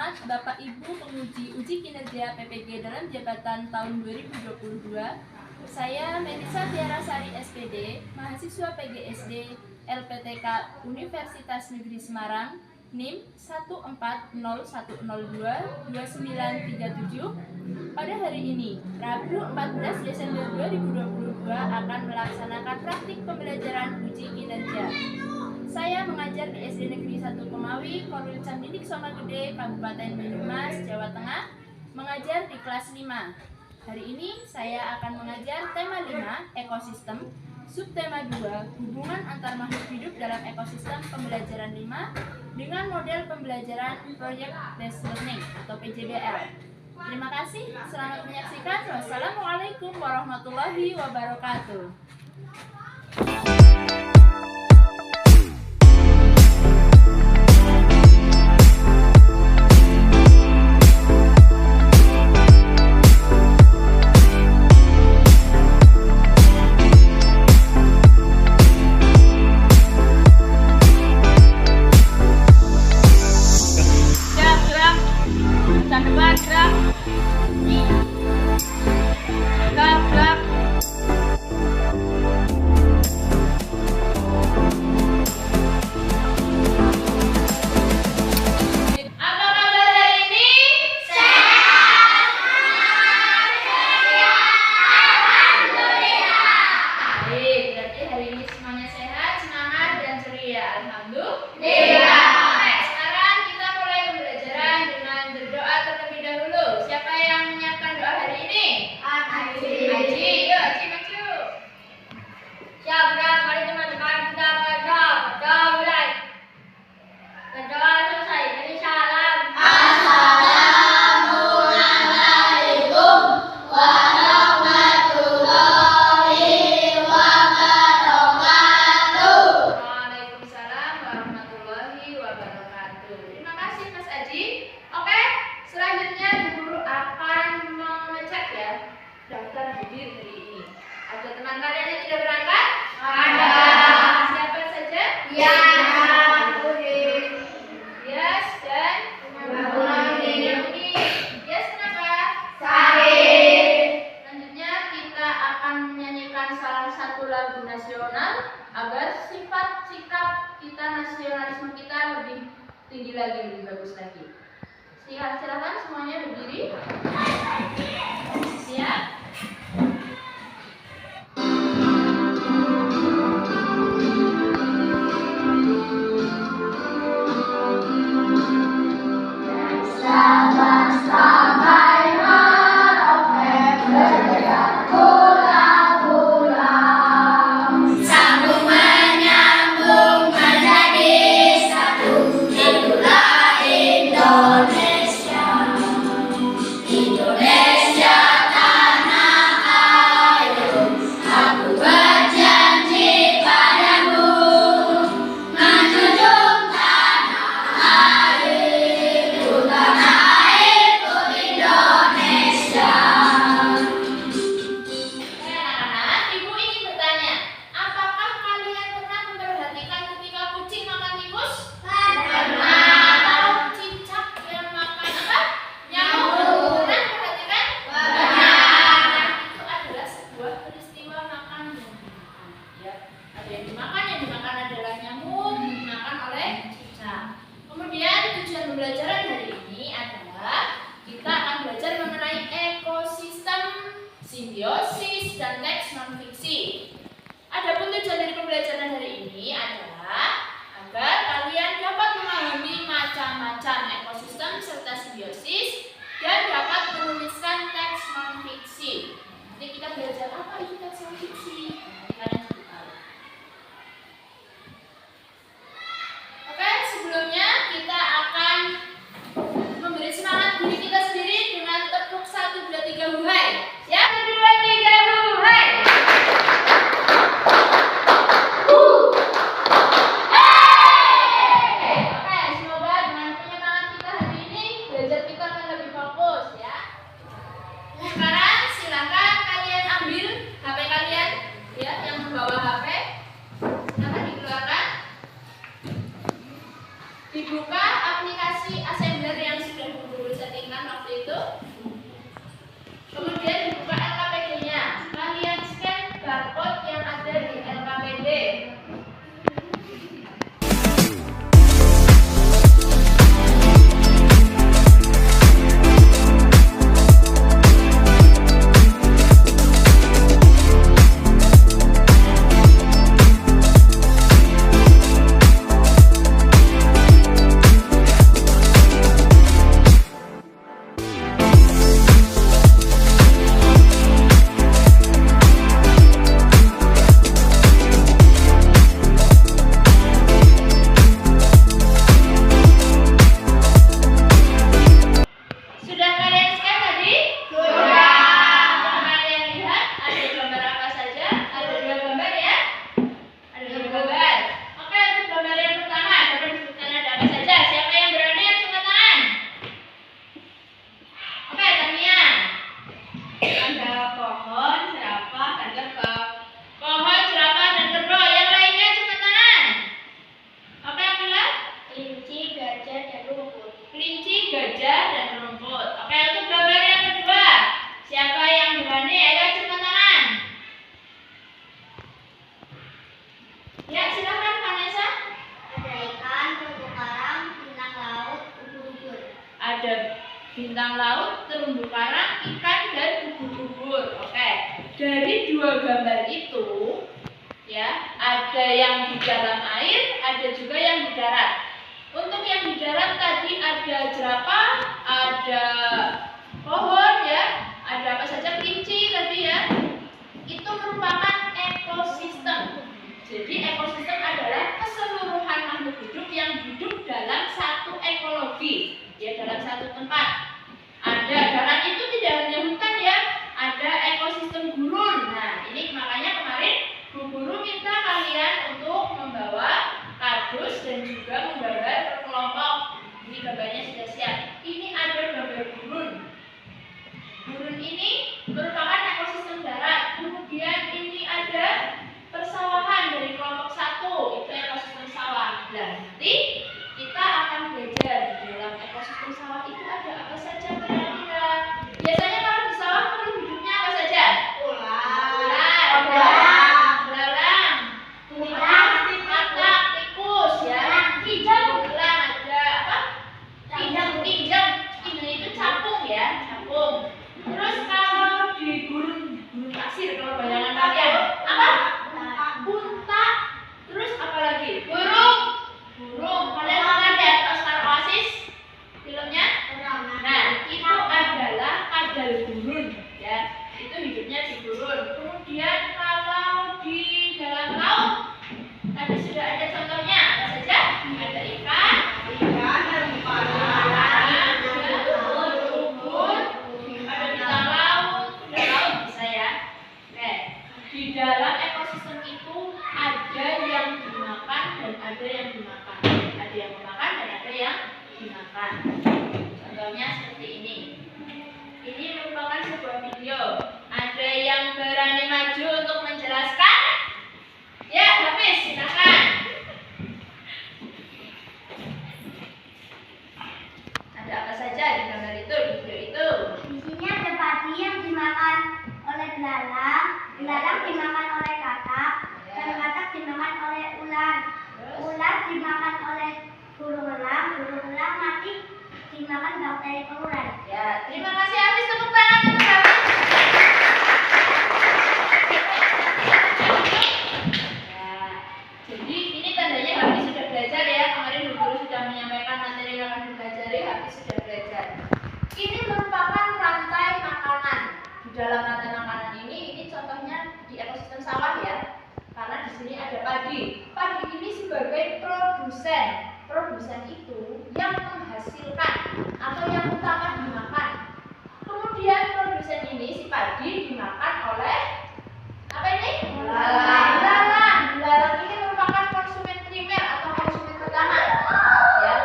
hormat Bapak Ibu penguji uji kinerja PPG dalam jabatan tahun 2022, saya Melisa Tiara Sari SPD, mahasiswa PGSD LPTK Universitas Negeri Semarang, NIM 14010222937, pada hari ini, Rabu 14 Desember 2022 akan melaksanakan praktik pembelajaran uji kinerja. Saya mengajar di SD Negeri 1 Kemawi, Korwil Candidik Somagede, Kabupaten Banyumas, Jawa Tengah, mengajar di kelas 5. Hari ini saya akan mengajar tema 5, ekosistem, subtema 2, hubungan antar makhluk hidup dalam ekosistem pembelajaran 5 dengan model pembelajaran Project Based Learning atau PJBL. Terima kasih, selamat menyaksikan. Wassalamualaikum warahmatullahi wabarakatuh. Agar sifat sikap kita, nasionalisme kita lebih tinggi lagi, lebih bagus lagi. Silakan semuanya berdiri. Siap. Simbiosis dan teks non-fiksi. Adapun tujuan dari pembelajaran hari ini adalah agar kalian dapat memahami macam-macam ekosistem serta simbiosis dan dapat menuliskan teks non-fiksi. Nanti kita belajar apa itu teks non-fiksi. Kalian sudah tahu. Oke, sebelumnya kita akan memberi semangat diri bintang laut, terumbu karang, ikan, dan ubur-ubur. Oke, dari dua gambar itu, ya, ada yang di dalam air, ada juga yang di darat. Untuk yang di darat tadi ada jerapah, ada pohon, ya, ada apa saja, kelinci tadi, ya. Itu merupakan ekosistem. Jadi ekosistem adalah keseluruhan makhluk hidup yang hidup dalam satu ekologi, ya, dalam satu tempat. Darat itu tidak hanya hutan, ya, ada ekosistem gurun. Nah, ini makanya kemarin Bu Guru minta kalian untuk membawa kardus dan juga menggambar per kelompok. Ini gambarnya sudah siap. Ini ada gambar gurun. Gurun ini merupakan ekosistem darat. Kemudian ini ada persawahan dari kelompok 1, itu ekosistem sawah. Dan nanti kita akan belajar di dalam ekosistem sawah itu ada apa saja kira-kira. Biasanya kalau di sawah makhluk hidupnya apa saja? Ular, belalang, katak, tikus, ya. Belalang ada apa? Tinjau itu capung, ya, capung. Terus kalau di gurun pasir, kalau bayangan kalian apa? Unta. Terus apa lagi? Burung. Kalian pernah lihat Oscar Oasis filmnya? Nah, itu adalah kadal gurun, ya. Itu hidupnya di gurun. Kemudian kalau di dalam laut, tadi sudah ada contohnya apa saja? Ada ikan, ada bintang laut, kuda laut bisa, ya. Oke, di dalam ekosistem itu ada yang dimakan dan ada yang dimakan. Ada yang memakan dan ada yang dimakan. Contohnya seperti ini. Ini merupakan sebuah video. Ada yang berani maju untuk menjelaskan? Ya, Hafiz, silakan. Ada apa saja di gambar itu, di video itu? Di sini ada padi yang dimakan oleh belalang, belalang dimakan oleh katak, dan katak dimakan oleh ular. Ular dimakan oleh burung elang mati dimakan bakteri peluran. Ya, terima kasih Hafiz, tepuk tangan untuk Hafiz. Ya, jadi ini tandanya Hafiz sudah belajar, ya. Kemarin Bu Guru sudah menyampaikan materi yang akan dipelajari, Hafiz sudah belajar. Ini merupakan rantai makanan. Di dalam rantai makanan ini contohnya di ekosistem sawah, ya. Karena di sini ada padi. Padi ini sebagai produsen. Produsen itu yang menghasilkan atau yang utama dimakan. Kemudian produsen ini, si padi, dimakan oleh apa ini? Belalang. Belalang ini merupakan konsumen primer atau konsumen pertama, ya.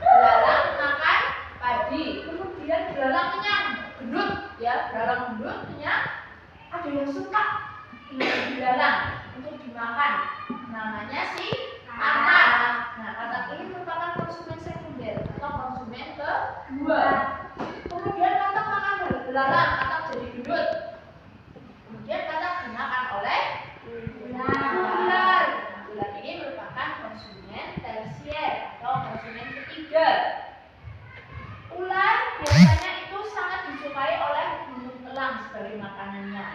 Belalang makan padi. Kemudian belalang kenyang, gendut, ya. Belalang gendut, kenyang. Ada yang suka dengan belalang untuk dimakan. Namanya si katak. Nah, katak ini merupakan konsumen sekunder atau konsumen kedua. Kemudian katak makan belalang, katak jadi gendut. Kemudian katak dimakan oleh ular. Ular ini merupakan konsumen tersier atau konsumen ketiga. Ular biasanya itu sangat disukai oleh burung elang sebagai makanannya.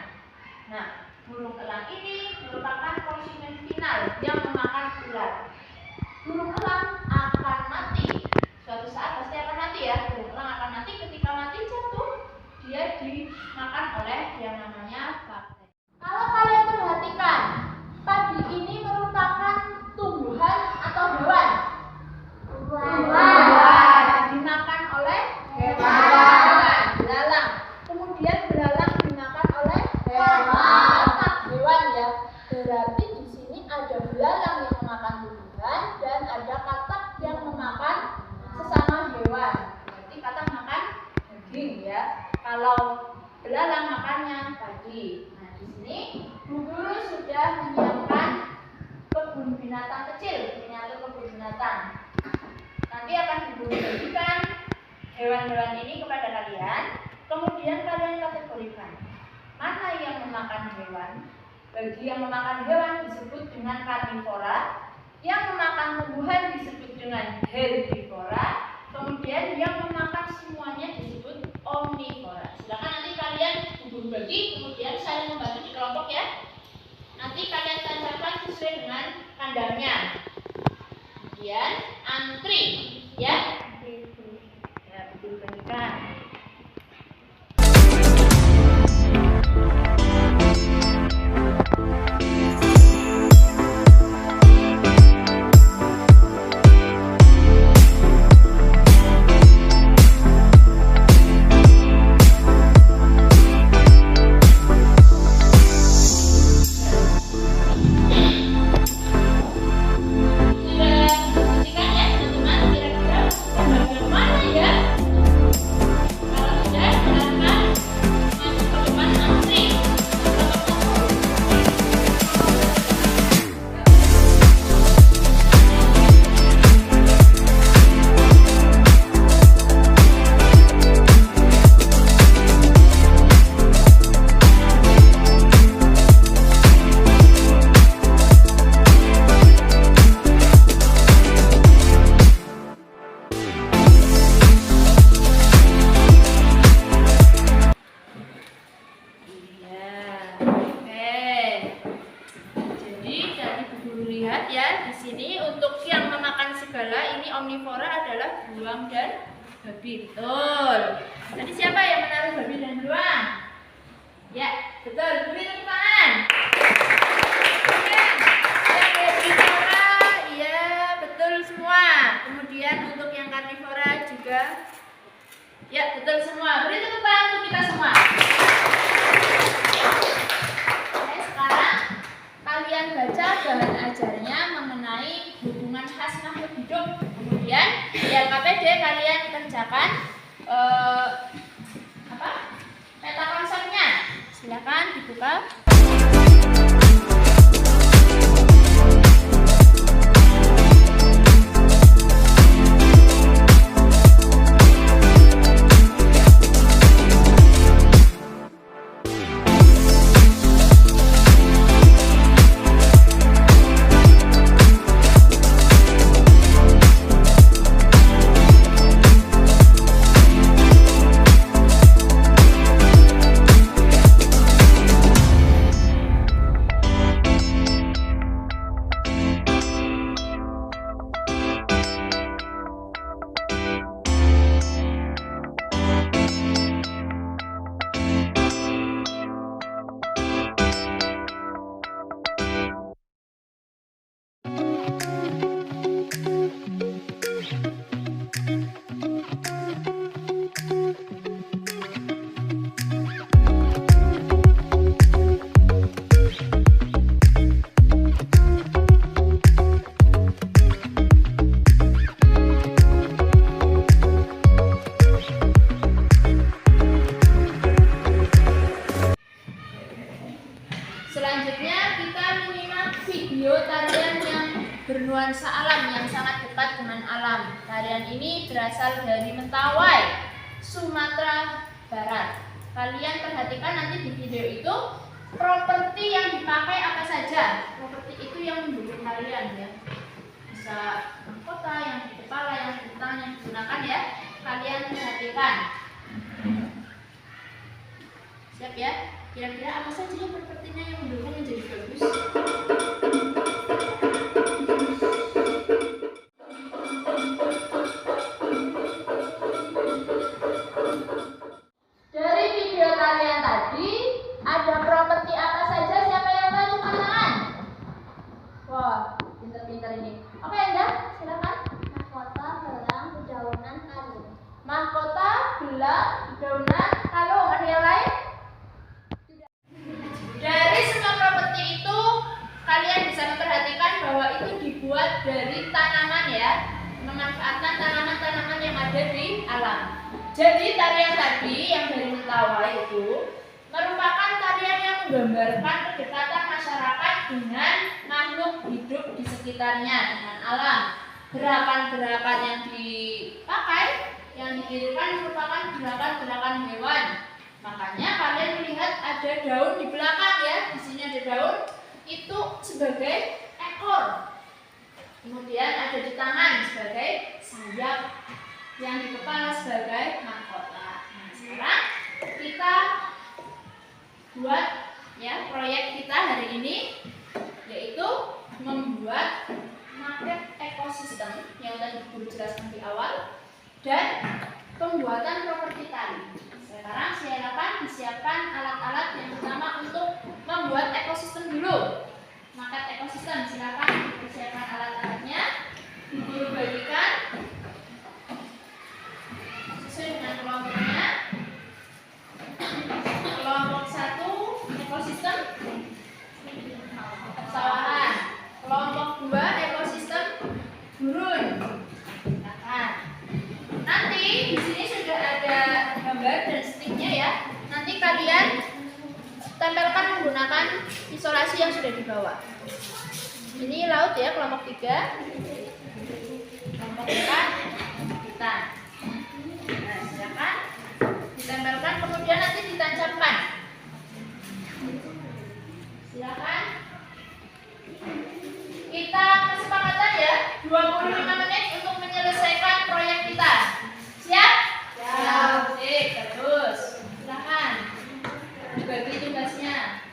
Nah, burung elang ini merupakan konsumen final yang memakan ular. Burung elang akan mati. Suatu saat pasti akan mati, ya. Burung elang akan mati. Ketika mati jatuh, dia dimakan oleh yang namanya bakteri. Kalau kalian perhatikan, padi ini merupakan tumbuhan atau hewan? Dimakan oleh hewan. Belalang. Kemudian belalang dimakan oleh hewan, ya. Berarti di sini ada belalang yang memakan tumbuhan dan ada katak yang memakan sesama hewan. Berarti katak makan daging, ya. Kalau belalang makannya padi. Nah, di sini Bu Guru sudah menyiapkan kebun binatang kecil, miniatur kebun binatang. Nanti akan Bu Guru bagikan hewan-hewan ini kepada kalian. Kemudian kalian kategorikan mana yang memakan hewan. Bagi yang memakan hewan disebut dengan karnivora, yang memakan tumbuhan disebut dengan herbivora, kemudian yang memakan semuanya disebut nanti kalian tancapkan sesuai dengan kandangnya. Kemudian antri, ya. Ya, betul berikan. Ya, di sini untuk yang memakan segala ini omnivora adalah beruang dan babi. Betul. Tadi siapa yang menaruh babi dan beruang? Ya, betul. Beri tepuk tangan. Iya, betul semua. Kemudian untuk yang karnivora juga. Ya, betul semua. Beri tepuk tangan untuk kita semua. Oke, sekarang kalian baca bahan ajarnya mengenai hubungan khas makhluk hidup. Kemudian di LKPD kalian kerjakan peta konsepnya. Silakan dibuka. Selanjutnya kita menyimak video tarian yang bernuansa alam yang sangat dekat dengan alam. Tarian ini berasal dari Mentawai, Sumatera Barat. Kalian perhatikan nanti di video itu properti yang dipakai apa saja. Properti itu yang mendukung tarian ya. Bisa mahkota, yang di kepala, yang di tangan, yang digunakan ya. Kalian perhatikan. Siap ya? Kira-kira apa saja yang propertinya yang mendukung menjadi bagus? Dari video tarian tadi, ada properti apa saja? Siapa yang tahu angkat tangan? Wah, pintar-pintar ini. Oke, Anda, silakan. Mahkota, gelang, dedaunan, kalung. Mahkota, gelang, dedaunan, kalung. Ada yang lain? Dari semua properti itu, kalian bisa memperhatikan bahwa itu dibuat dari tanaman ya, memanfaatkan tanaman-tanaman yang ada di alam. Jadi tarian tadi yang dari Mentawai itu merupakan tarian yang menggambarkan kedekatan masyarakat dengan makhluk hidup di sekitarnya, dengan alam. Gerakan-gerakan yang dipakai, yang dikirimkan merupakan gerakan-gerakan hewan. Makanya kalian melihat ada daun di belakang ya, di sini ada daun, itu sebagai ekor. Kemudian ada di tangan sebagai sayap, yang di kepala sebagai mahkota. Nah, sekarang kita buat ya proyek kita hari ini. yaitu membuat maket ekosistem yang tadi guru jelaskan di awal dan pembuatan properti tali. Sekarang silakan disiapkan alat-alat yang pertama untuk membuat ekosistem dulu. Maket ekosistem, silakan dipersiapkan alat-alatnya. Guru bagikan sesuai dengan kelompoknya. Kelompok 1 ekosistem sawahan. Kelompok 2 ekosistem gurun. Nah, nanti di sini sudah ada gambar dan sticknya ya. Nanti kalian tempelkan menggunakan isolasi yang sudah dibawa. Ini laut ya, kelompok 3. Kelompok 4 hutan. Nah, silakan ditempelkan, kemudian nanti ditancapkan. Silakan. Kita kesepakatan ya, 25 menit untuk menyelesaikan proyek kita. Siap? Siap. Sip, bagus. Silakan dibagi tugasnya.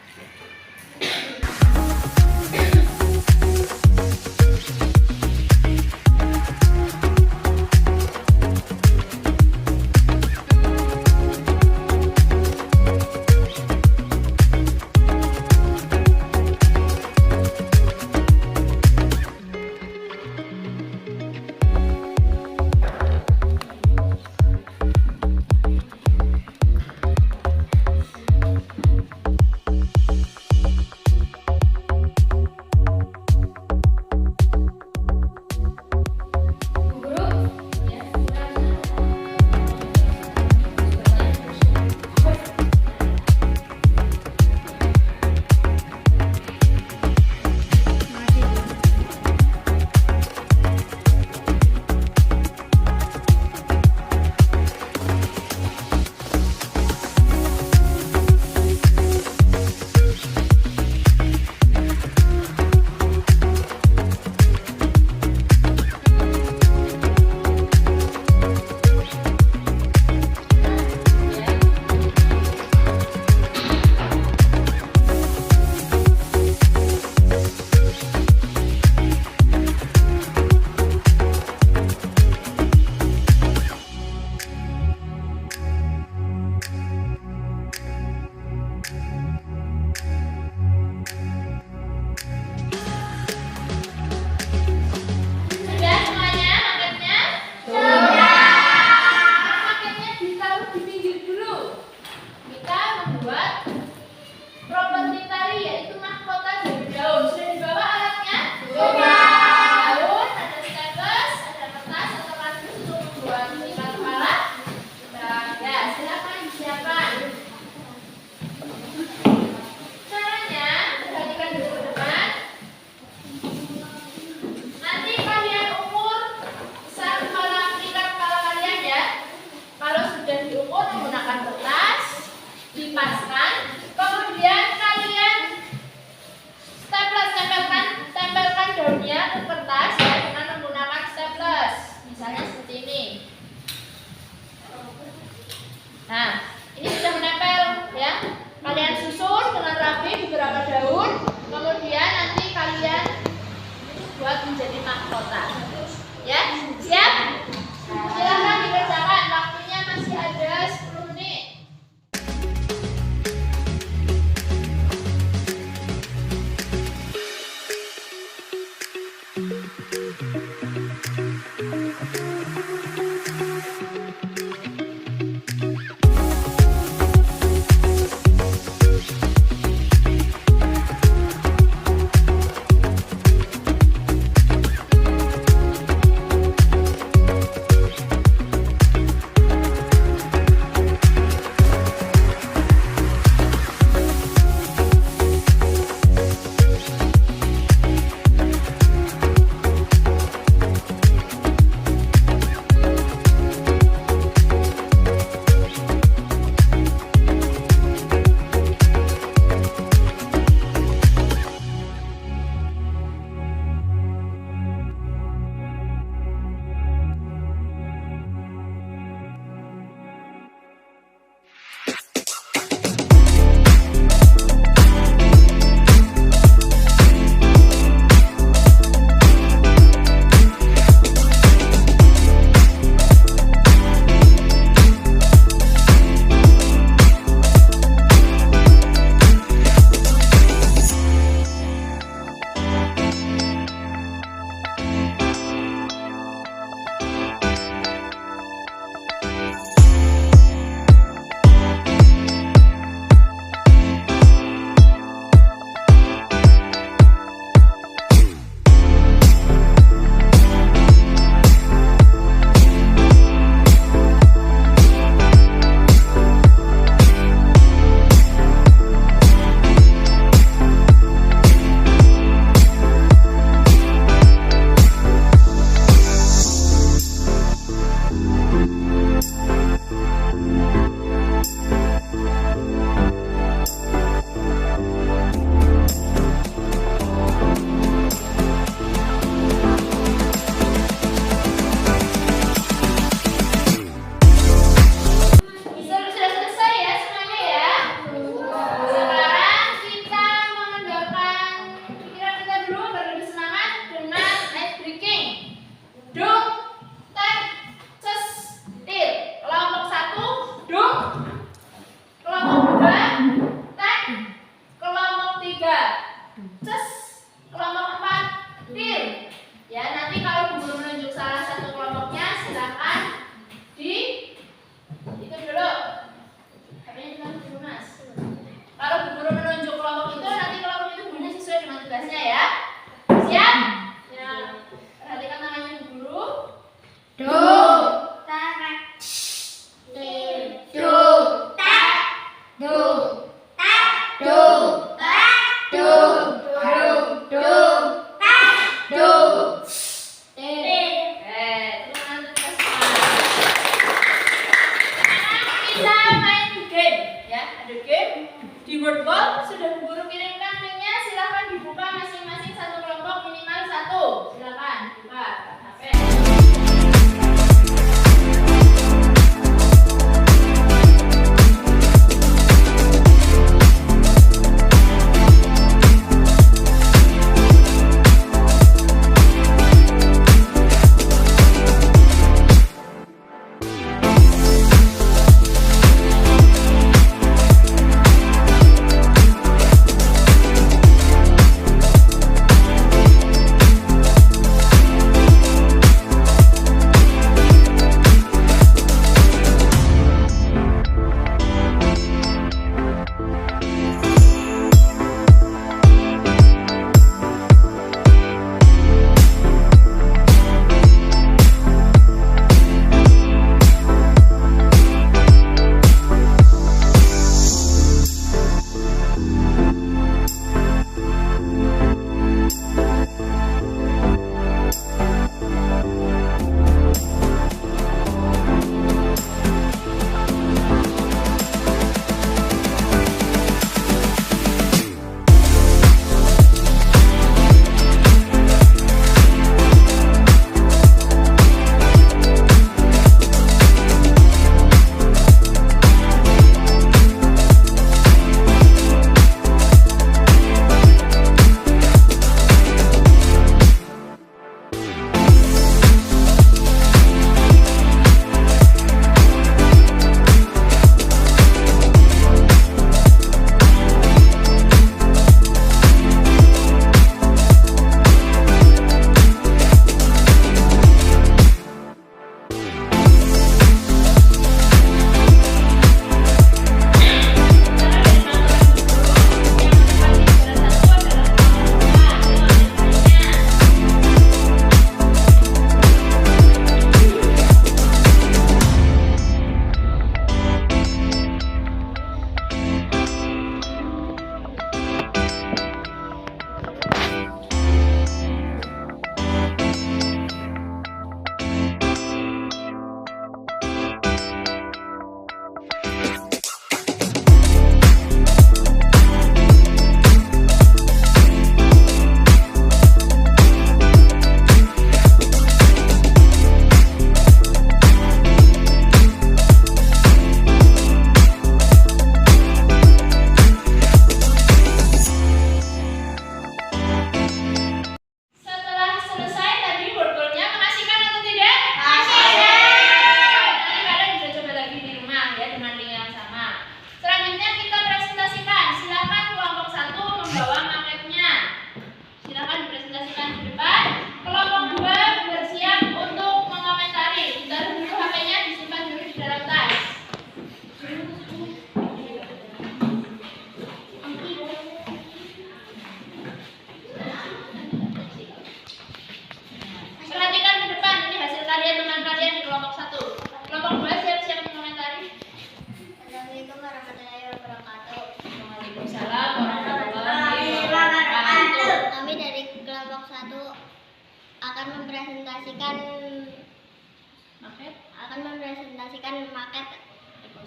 kelompok 1 akan mempresentasikan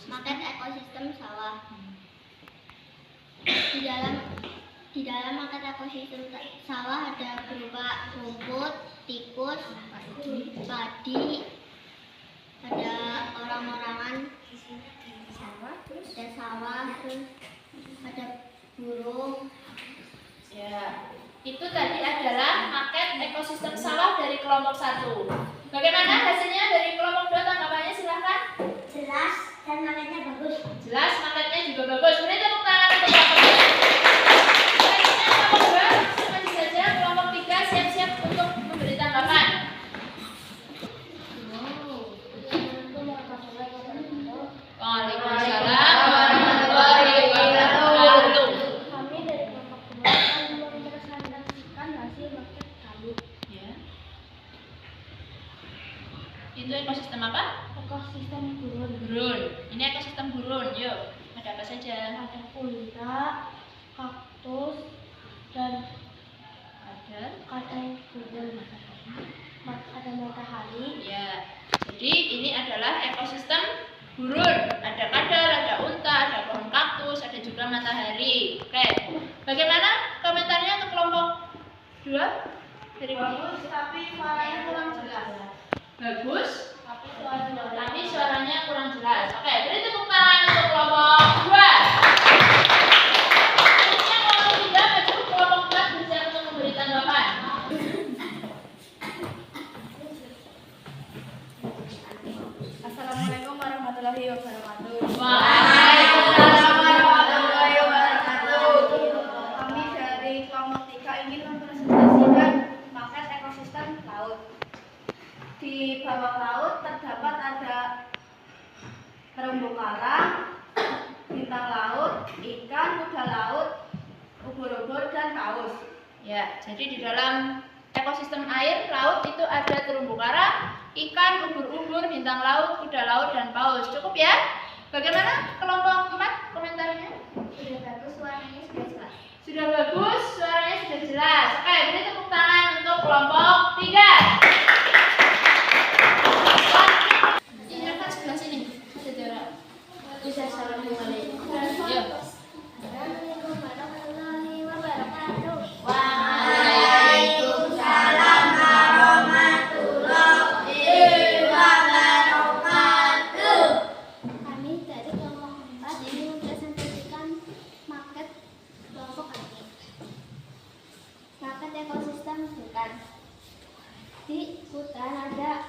maket ekosistem sawah. Di dalam maket ekosistem sawah ada berupa rumput, tikus, padi, ada orang-orangan, ada sawah, terus ada burung. Ya, itu tadi adalah maket ekosistem sawah dari kelompok 1. Bagaimana hasilnya dari kelompok 2? Tanggapannya silahkan. Jelas dan maketnya bagus. Jelas, maketnya juga bagus. Beri tepuk tangan untuk kelompok 2. Selanjutnya kelompok 2, langsung maju saja. Kelompok 3 siap-siap untuk memberi tanggapan. Waalaikumsalam warahmatullahi wabarakatuh. Kami dari kelompok 2 akan mempresentasikan hasil maket kami. Ya. Itu ekosistem apa? Ekosistem gurun. Gurun. Ini ekosistem gurun. Yuk, ada apa saja? Ada unta, kaktus, dan ada gurun. Ada matahari. Ya. Jadi ini adalah ekosistem gurun. Ada kadal, ada unta, ada pohon kaktus, ada juga matahari. Oke. Bagaimana komentarnya untuk kelompok 2? Bagus, tapi suaranya kurang jelas. Bagus, tapi suaranya kurang jelas. Oke, beri tepuk tangan untuk kelompok 2. Selanjutnya kelompok 3 maju, kelompok 4 bersiap untuk memberi tanggapan. Assalamualaikum warahmatullahi wabarakatuh. Waalaikumsalam warahmatullahi wabarakatuh. Kami dari kelompok 3 ingin mempresentasikan maket ekosistem laut. Di bawah laut terdapat ada terumbu karang, bintang laut, ikan, kuda laut, ubur-ubur, dan paus. Ya, jadi di dalam ekosistem air laut itu ada terumbu karang, ikan, ubur-ubur, bintang laut, kuda laut, dan paus. Cukup ya? Bagaimana kelompok 4 komentarnya? Sudah bagus, suaranya sudah jelas. Sudah bagus, suaranya sudah jelas. Oke, beri tepuk tangan untuk kelompok 3. Ini kan sebelah sini. Ada jarak. Bisa assalamualaikum. Yuk. Assalamualaikum warahmatullahi wabarakatuh. Waalaikumsalam warahmatullahi wabarakatuh. Kami dari kelompok 4 ingin mempresentasikan maket kelompok kami. Maket ekosistem hutan. Di hutan ada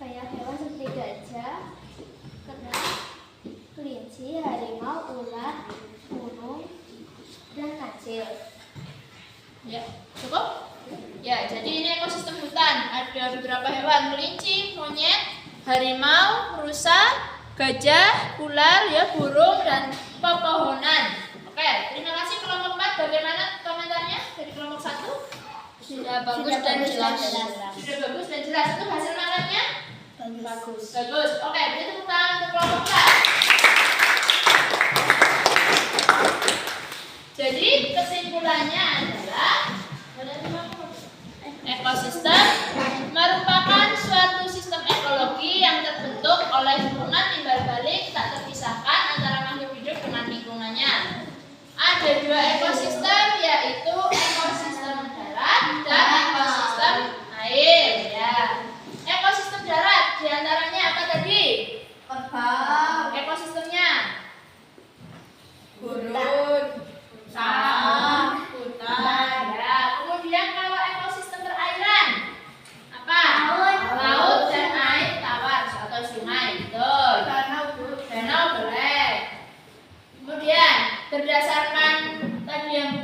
banyak hewan seperti gajah, kera, kelinci, harimau, ular, burung, dan kacil. Ya, cukup? Ya, jadi ini ekosistem hutan. Ada beberapa hewan, kelinci, monyet, harimau, rusa, gajah, ular, ya, burung, dan pepohonan. Oke, terima kasih kelompok 4. Bagaimana komentarnya dari kelompok 1? Sudah bagus dan jelas. Sudah bagus dan jelas. Itu hasil maketnya? Bagus. Bagus. Oke, beri tepuk tangan untuk kelompok 4. Jadi kesimpulannya adalah ekosistem merupakan suatu sistem ekologi yang terbentuk oleh hubungan timbal balik tak terpisahkan antara makhluk hidup dengan lingkungannya. Ada 2 ekosistem, yaitu ekosistem darat dan ekosistem air. Ya. Ekosistem darat diantaranya apa tadi? Ekosistemnya gurun, sawah, hutan. Ya. Kemudian kalau ekosistem perairan apa? Laut dan air tawar atau sungai. Betul. Danau boleh. Kemudian berdasarkan tadi yang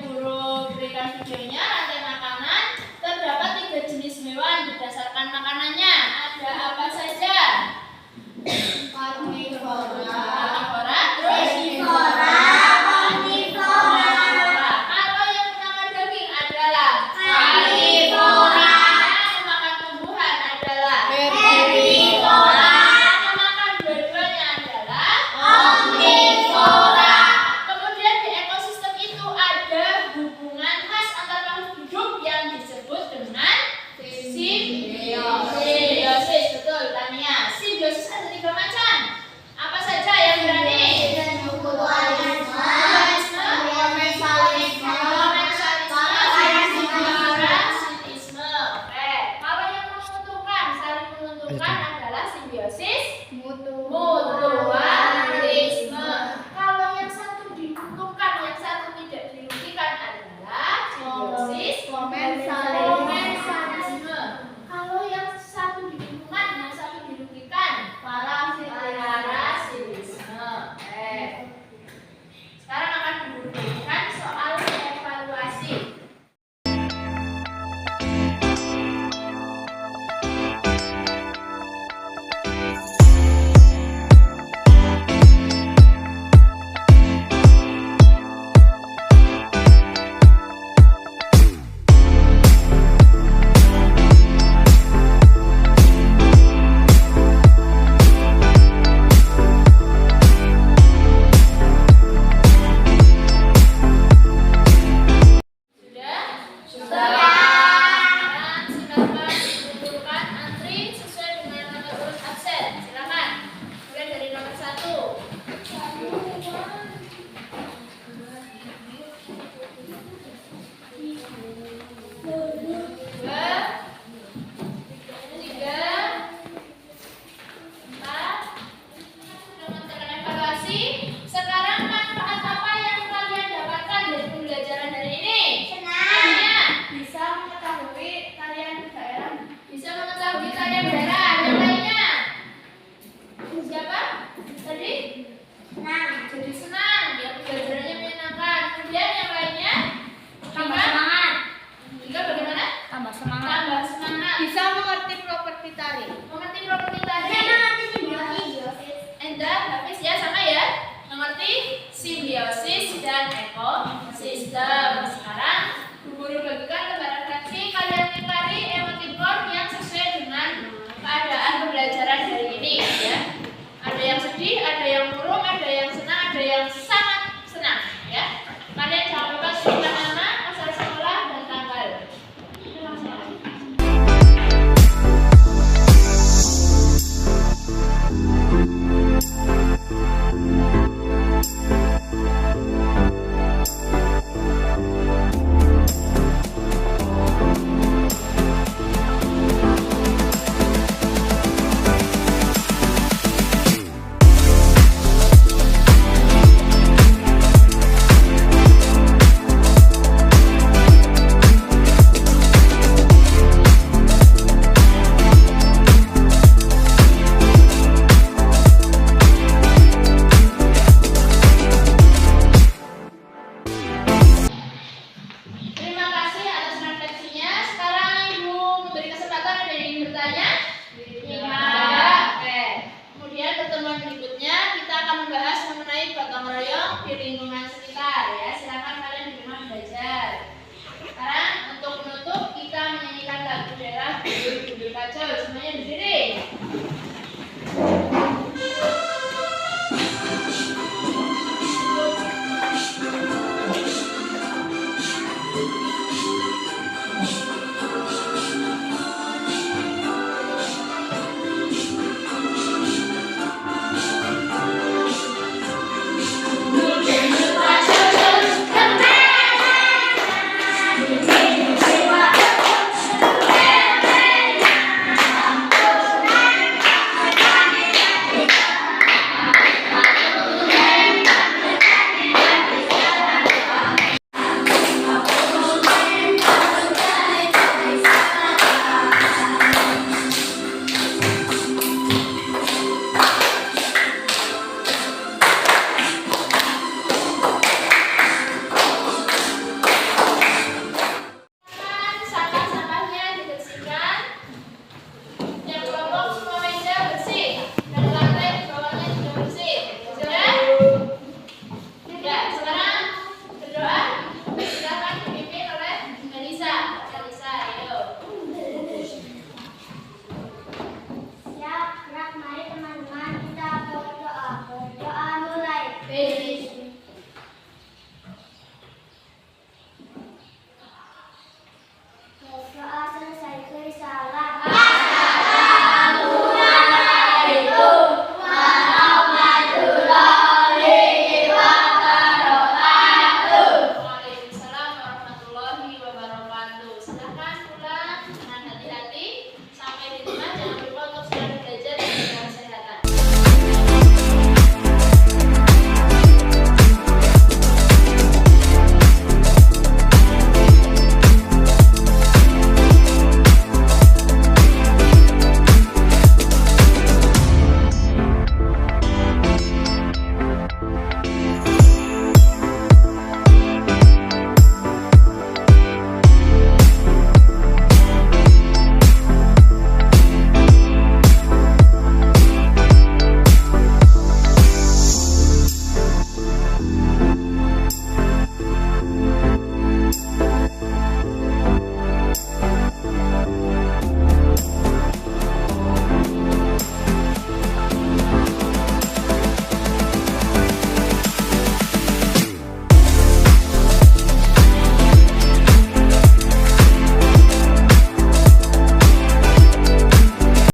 SD ada